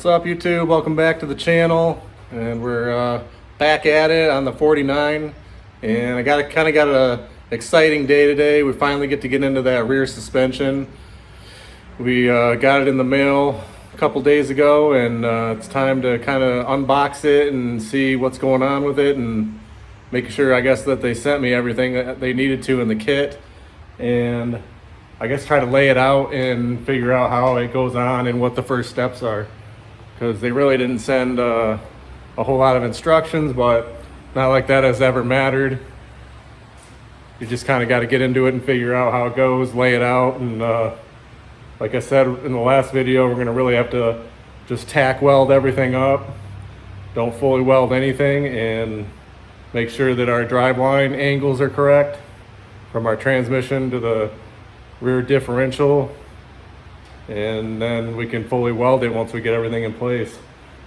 up, YouTube? Welcome back to the channel, and we're back at it on the 49. And I got a exciting day today. We finally get into that rear suspension. We got it in the mail a couple days ago, and it's time to kind of unbox it and see what's going on with it, and making sure, I guess, that they sent me everything that they needed to in the kit, and I guess try to lay it out and figure out how it goes on and what the first steps are, because they really didn't send a whole lot of instructions, but not like that has ever mattered. You just kind of got to get into it and figure out how it goes, lay it out, and like I said in the last video, we're going to really have to just tack weld everything up. Don't fully weld anything, and make sure that our driveline angles are correct from our transmission to the rear differential, and then we can fully weld it once we get everything in place.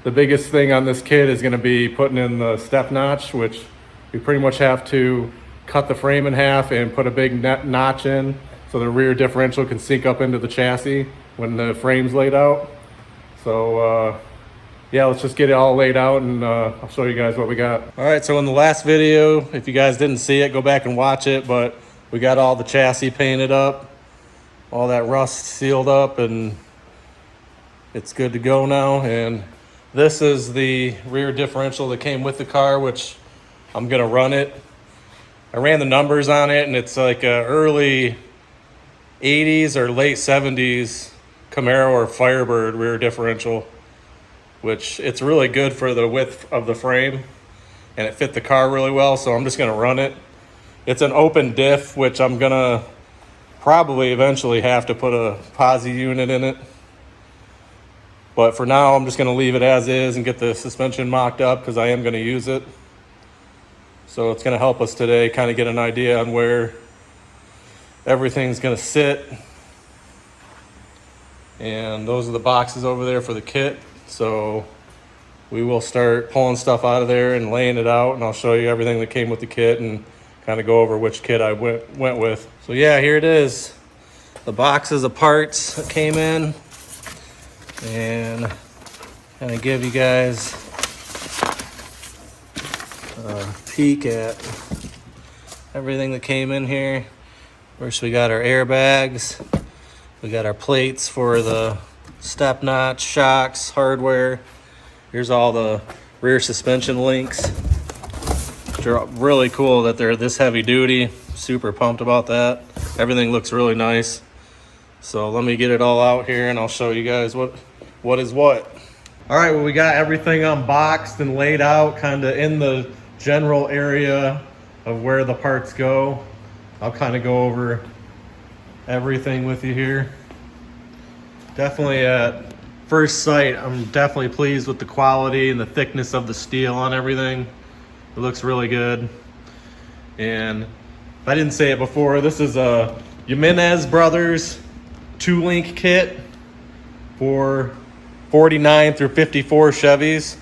The biggest thing on this kit is going to be putting in the step notch, which we pretty much have to cut the frame in half and put a big notch in so the rear differential can sink up into the chassis when the frame's laid out. So yeah, let's just get it all laid out, and I'll show you guys what we got. All right, so in the last video, if you guys didn't see it, go back and watch it, but we got all the chassis painted up, all that rust sealed up, and it's good to go now. And this is the rear differential that came with the car, which I'm gonna run it. I ran the numbers on it, and it's like a early 80s or late 70s Camaro or Firebird rear differential, which it's really good for the width of the frame, and it fit the car really well, so I'm just gonna run it. It's an open diff, which I'm gonna probably eventually have to put a posi unit in it, but for now I'm just going to leave it as is and get the suspension mocked up, because I am going to use it. So it's going to help us today kind of get an idea on where everything's going to sit. And those are the boxes over there for the kit, so we will start pulling stuff out of there and laying it out, and I'll show you everything that came with the kit and kind of go over which kit I went with. So yeah, here it is, the boxes of parts that came in, and kind of give you guys a peek at everything that came in here. First, we got our airbags, we got our plates for the step notch, shocks, hardware. Here's all the rear suspension links. They're really cool that they're this heavy duty. Super pumped about that. Everything looks really nice. So let me get it all out here, and I'll show you guys what is what. All right, well, we got everything unboxed and laid out kind of in the general area of where the parts go. I'll kind of go over everything with you here. Definitely at first sight, I'm definitely pleased with the quality and the thickness of the steel on everything. It looks really good. And if I didn't say it before, this is a Jimenez Bros 2-link kit for 49 through 54 Chevys.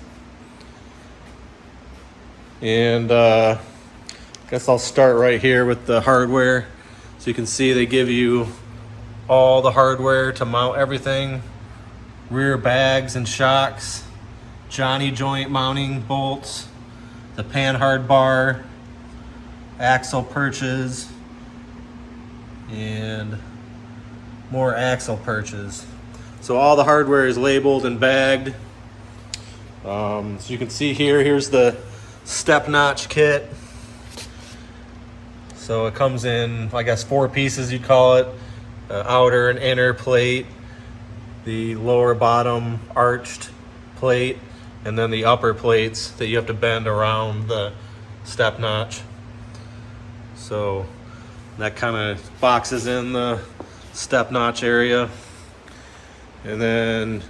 And I guess I'll start right here with the hardware. So you can see they give you all the hardware to mount everything. Rear bags and shocks, Johnny joint mounting bolts, the panhard bar, axle perches, and more axle perches. So all the hardware is labeled and bagged. So you can see here's the step notch kit. So it comes in, I guess, 4 pieces, you'd call it. Outer and inner plate, the lower bottom arched plate, and then the upper plates that you have to bend around the step notch. So that kind of boxes in the step notch area. And then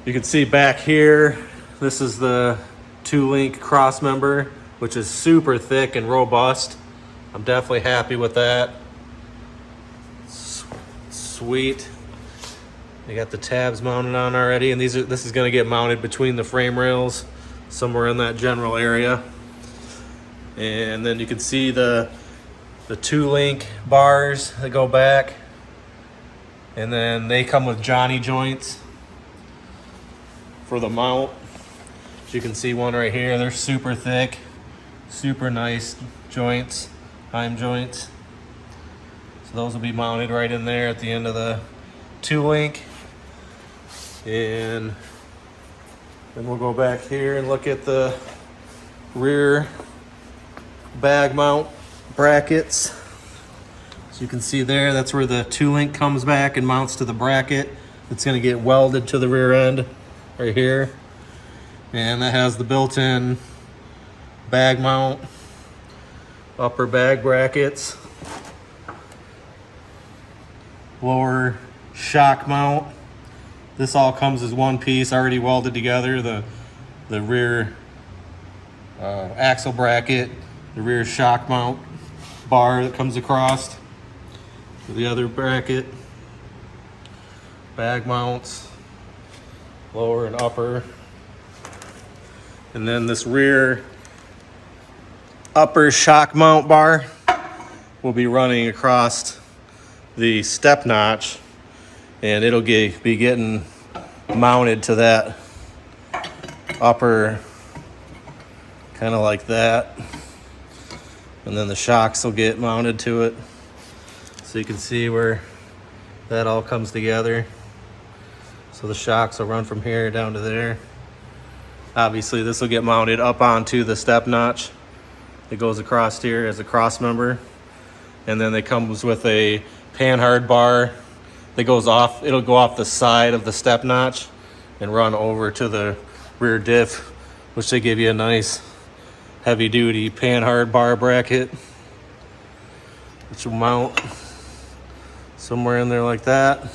you can see back here, this is the 2-link cross member, which is super thick and robust. I'm definitely happy with that. Sweet. They got the tabs mounted on already, and this is going to get mounted between the frame rails somewhere in that general area. And then you can see the 2-link bars that go back, and then they come with Johnny joints. for the mount. As you can see one right here, they're super thick, super nice joints, heim joints. So those will be mounted right in there at the end of the 2-link. And then we'll go back here and look at the rear bag mount brackets. So you can see there, that's where the 2-link comes back and mounts to the bracket. It's going to get welded to the rear end right here. And that has the built-in bag mount, upper bag brackets, lower shock mount. This all comes as one piece already welded together. The rear axle bracket, the rear shock mount bar that comes across, the other bracket, bag mounts, lower and upper. And then this rear upper shock mount bar will be running across the step notch, and it'll be getting mounted to that upper, kind of like that. And then the shocks will get mounted to it. So you can see where that all comes together. So the shocks will run from here down to there. Obviously this will get mounted up onto the step notch. It goes across here as a cross member. And then it comes with a panhard bar that goes off. It'll go off the side of the step notch and run over to the rear diff, which they give you a nice heavy duty panhard bar bracket, which will mount somewhere in there like that.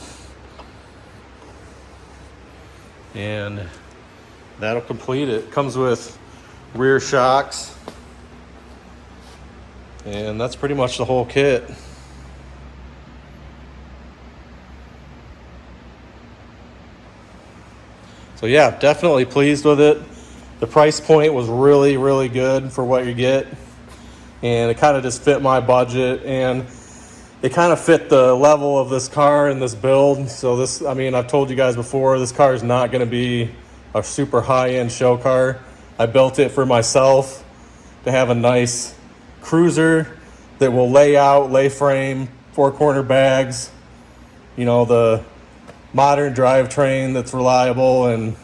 And that'll complete it. Comes with rear shocks, and that's pretty much the whole kit. So yeah, definitely pleased with it. The price point was really, really good for what you get. And it kind of just fit my budget, and it kind of fit the level of this car and this build. So this, I mean, I've told you guys before, this car is not going to be a super high-end show car. I built it for myself to have a nice cruiser that will lay frame, 4-corner bags, you know, the modern drivetrain that's reliable, and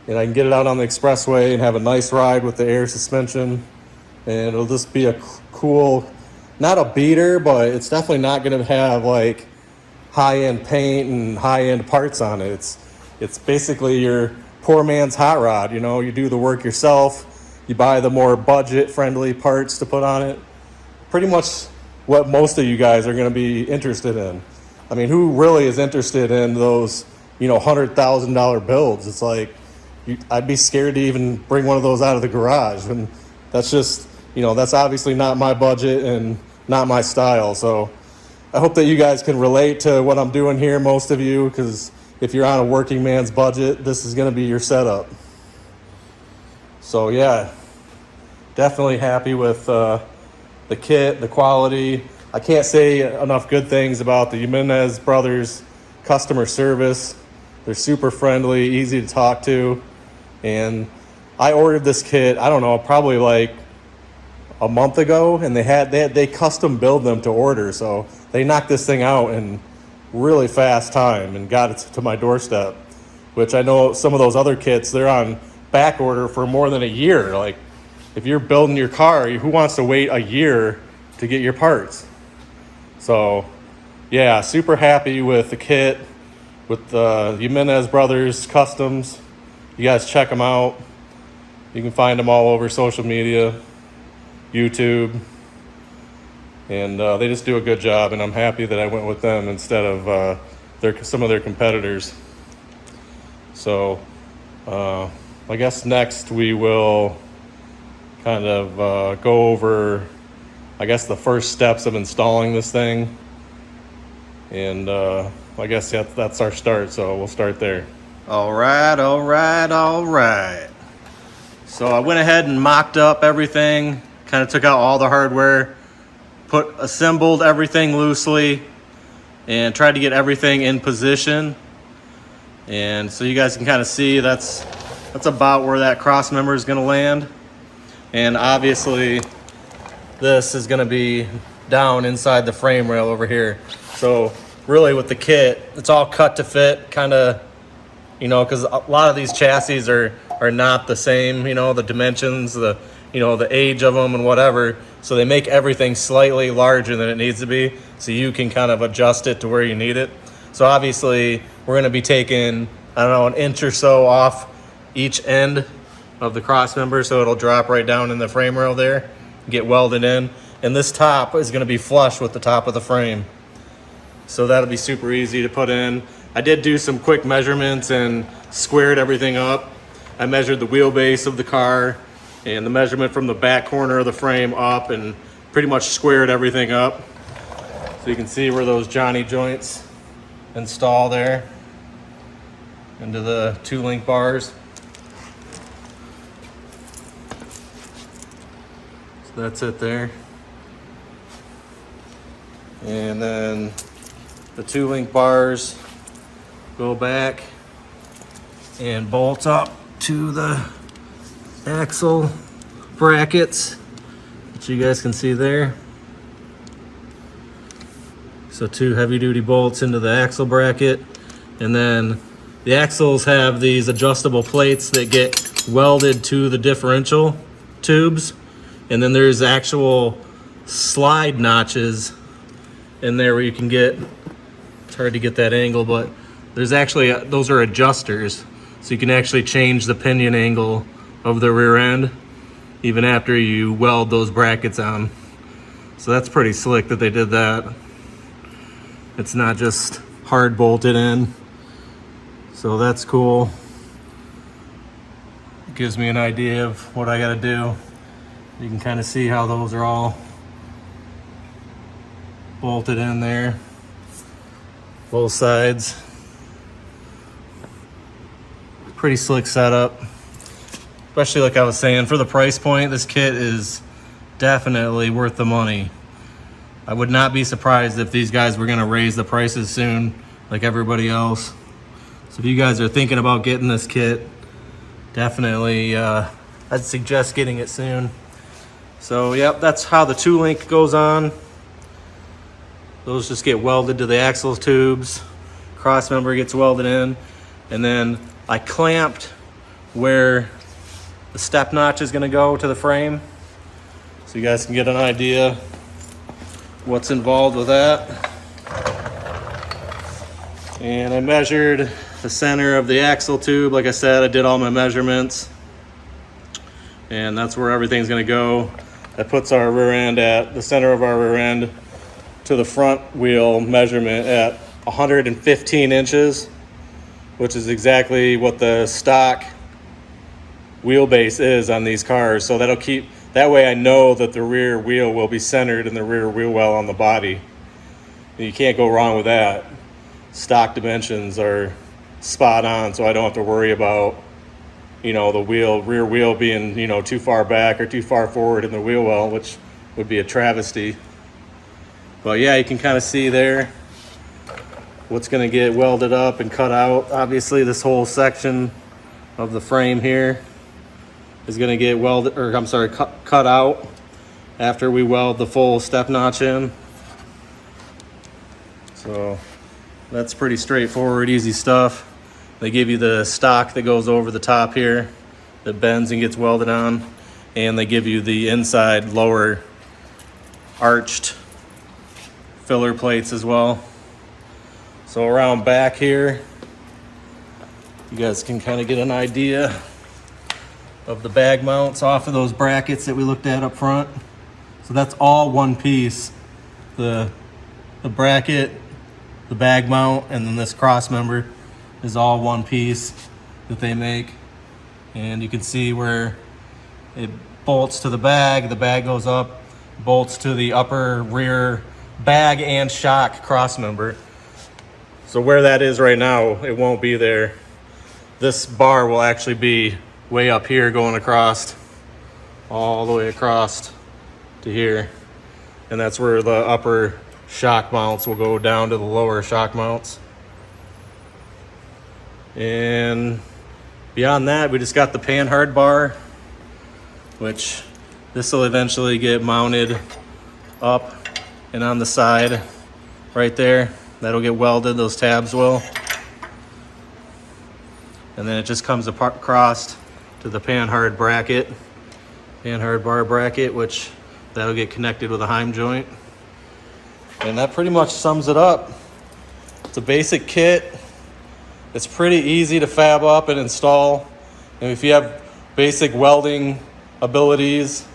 I can get it out on the expressway and have a nice ride with the air suspension. And it'll just be a cool, not a beater, but it's definitely not going to have like high-end paint and high-end parts on it. It's basically your poor man's hot rod. You know, you do the work yourself, you buy the more budget-friendly parts to put on it. Pretty much what most of you guys are going to be interested in. I mean, who really is interested in those, you know, $100,000 builds? It's like, I'd be scared to even bring one of those out of the garage. And that's just, you know, that's obviously not my budget and not my style. So I hope that you guys can relate to what I'm doing here, most of you, because if you're on a working man's budget, this is going to be your setup. So yeah, definitely happy with the kit, the quality. I can't say enough good things about the Jimenez Bros customer service. They're super friendly, easy to talk to. And I ordered this kit, I don't know, probably like a month ago, and they custom build them to order. So they knocked this thing out in really fast time and got it to my doorstep, which I know some of those other kits, they're on back order for more than a year. Like, if you're building your car, who wants to wait a year to get your parts? So yeah, super happy with the kit, with the Jimenez Brothers Customs. You guys check them out. You can find them all over social media, YouTube, and they just do a good job, and I'm happy that I went with them instead of some of their competitors. So I guess next we will kind of go over, I guess, the first steps of installing this thing. And I guess that's our start, so we'll start there. All right. So I went ahead and mocked up everything, kind of took out all the hardware, assembled everything loosely, and tried to get everything in position. And so you guys can kind of see that's about where that cross member is going to land. And obviously this is going to be down inside the frame rail over here. So really with the kit, it's all cut to fit, kind of, you know, because a lot of these chassis are not the same, you know, the dimensions, the, you know, the age of them and whatever. So they make everything slightly larger than it needs to be, so you can kind of adjust it to where you need it. So obviously we're going to be taking, I don't know, an inch or so off each end of the cross member, so it'll drop right down in the frame rail there, get welded in. And this top is going to be flush with the top of the frame, so that'll be super easy to put in. I did do some quick measurements and squared everything up. I measured the wheelbase of the car and the measurement from the back corner of the frame up, and pretty much squared everything up. So you can see where those Johnny joints install there into the 2-link bars. So that's it there. And then the 2-link bars go back and bolt up to the axle brackets, which you guys can see there. So 2 heavy-duty bolts into the axle bracket, and then the axles have these adjustable plates that get welded to the differential tubes, and then there's actual slide notches in there where you can get, it's hard to get that angle, but there's actually, those are adjusters, so you can actually change the pinion angle of the rear end even after you weld those brackets on. So that's pretty slick that they did that. It's not just hard bolted in. So that's cool. It gives me an idea of what I gotta do. You can kind of see how those are all bolted in there, both sides. Pretty slick setup, especially like I was saying, for the price point, this kit is definitely worth the money. I would not be surprised if these guys were gonna raise the prices soon like everybody else. So if you guys are thinking about getting this kit, definitely I'd suggest getting it soon. So yep, that's how the 2-link goes on. Those just get welded to the axle tubes. Cross member gets welded in, and then I clamped where the step notch is gonna go to the frame, so you guys can get an idea what's involved with that. And I measured the center of the axle tube. Like I said, I did all my measurements, and that's where everything's gonna go. That puts our rear end at the center of our rear end to the front wheel measurement at 115 inches, which is exactly what the stock wheelbase is on these cars. So that'll keep, that way I know that the rear wheel will be centered in the rear wheel well on the body. And you can't go wrong with that. Stock dimensions are spot on, so I don't have to worry about, you know, the rear wheel being, you know, too far back or too far forward in the wheel well, which would be a travesty. But yeah, you can kind of see there what's going to get welded up and cut out. Obviously this whole section of the frame here is going to get welded, or I'm sorry, cut out after we weld the full step notch in. So that's pretty straightforward, easy stuff. They give you the stock that goes over the top here that bends and gets welded on, and they give you the inside lower arched filler plates as well. So around back here, you guys can kind of get an idea of the bag mounts off of those brackets that we looked at up front. So that's all one piece. The bracket, the bag mount, and then this cross member is all one piece that they make. And you can see where it bolts to the bag goes up, bolts to the upper rear bag and shock cross member. So where that is right now, it won't be there. This bar will actually be way up here, going across, all the way across to here. And that's where the upper shock mounts will go down to the lower shock mounts. And beyond that, we just got the panhard bar, which this will eventually get mounted up and on the side right there. That'll get welded, those tabs will. And then it just comes across to the panhard bracket, panhard bar bracket, which that'll get connected with a heim joint. And that pretty much sums it up. It's a basic kit. It's pretty easy to fab up and install. And if you have basic welding abilities,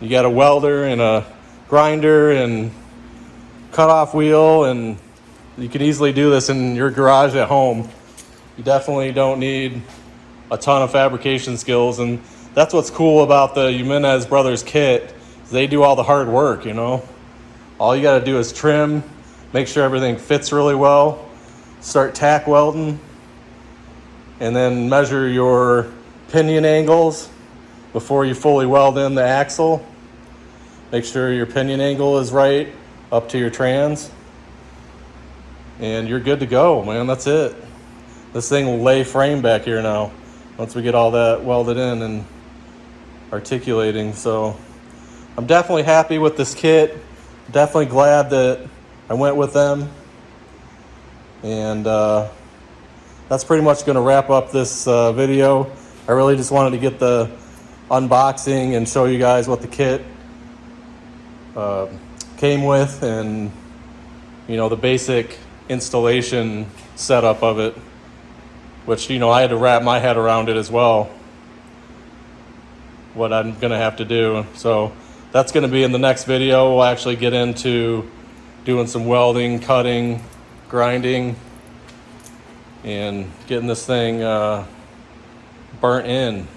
you got a welder and a grinder and cutoff wheel, and you can easily do this in your garage at home. You definitely don't need a ton of fabrication skills, and that's what's cool about the Jimenez Brothers kit. They do all the hard work, you know. All you got to do is trim, make sure everything fits really well, start tack welding, and then measure your pinion angles before you fully weld in the axle. Make sure your pinion angle is right up to your trans, and you're good to go, man. That's it. This thing will lay frame back here now once we get all that welded in and articulating. So I'm definitely happy with this kit. Definitely glad that I went with them. And that's pretty much going to wrap up this video. I really just wanted to get the unboxing and show you guys what the kit came with, and you know, the basic installation setup of it, which, you know, I had to wrap my head around it as well, what I'm gonna have to do. So that's gonna be in the next video. We'll actually get into doing some welding, cutting, grinding, and getting this thing burnt in.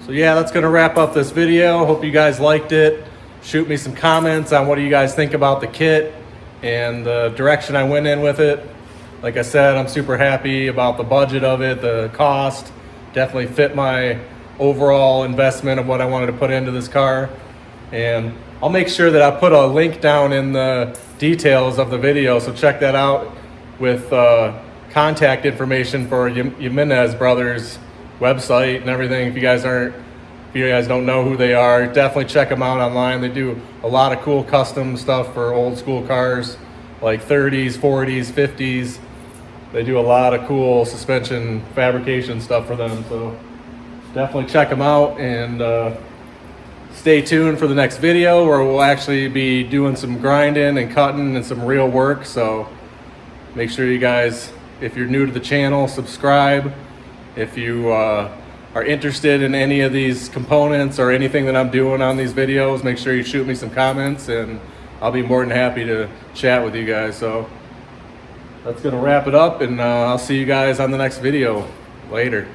So yeah, that's gonna wrap up this video. Hope you guys liked it. Shoot me some comments on what do you guys think about the kit and the direction I went in with it. Like I said, I'm super happy about the budget of it, the cost. Definitely fit my overall investment of what I wanted to put into this car. And I'll make sure that I put a link down in the details of the video, so check that out with contact information for Jimenez Brothers website and everything. If you guys don't know who they are, definitely check them out online. They do a lot of cool custom stuff for old school cars, like 30s, 40s, 50s. They do a lot of cool suspension fabrication stuff for them. So definitely check them out, and stay tuned for the next video where we'll actually be doing some grinding and cutting and some real work. So make sure you guys, if you're new to the channel, subscribe. If you are interested in any of these components or anything that I'm doing on these videos, make sure you shoot me some comments, and I'll be more than happy to chat with you guys. So that's gonna wrap it up, and I'll see you guys on the next video. Later.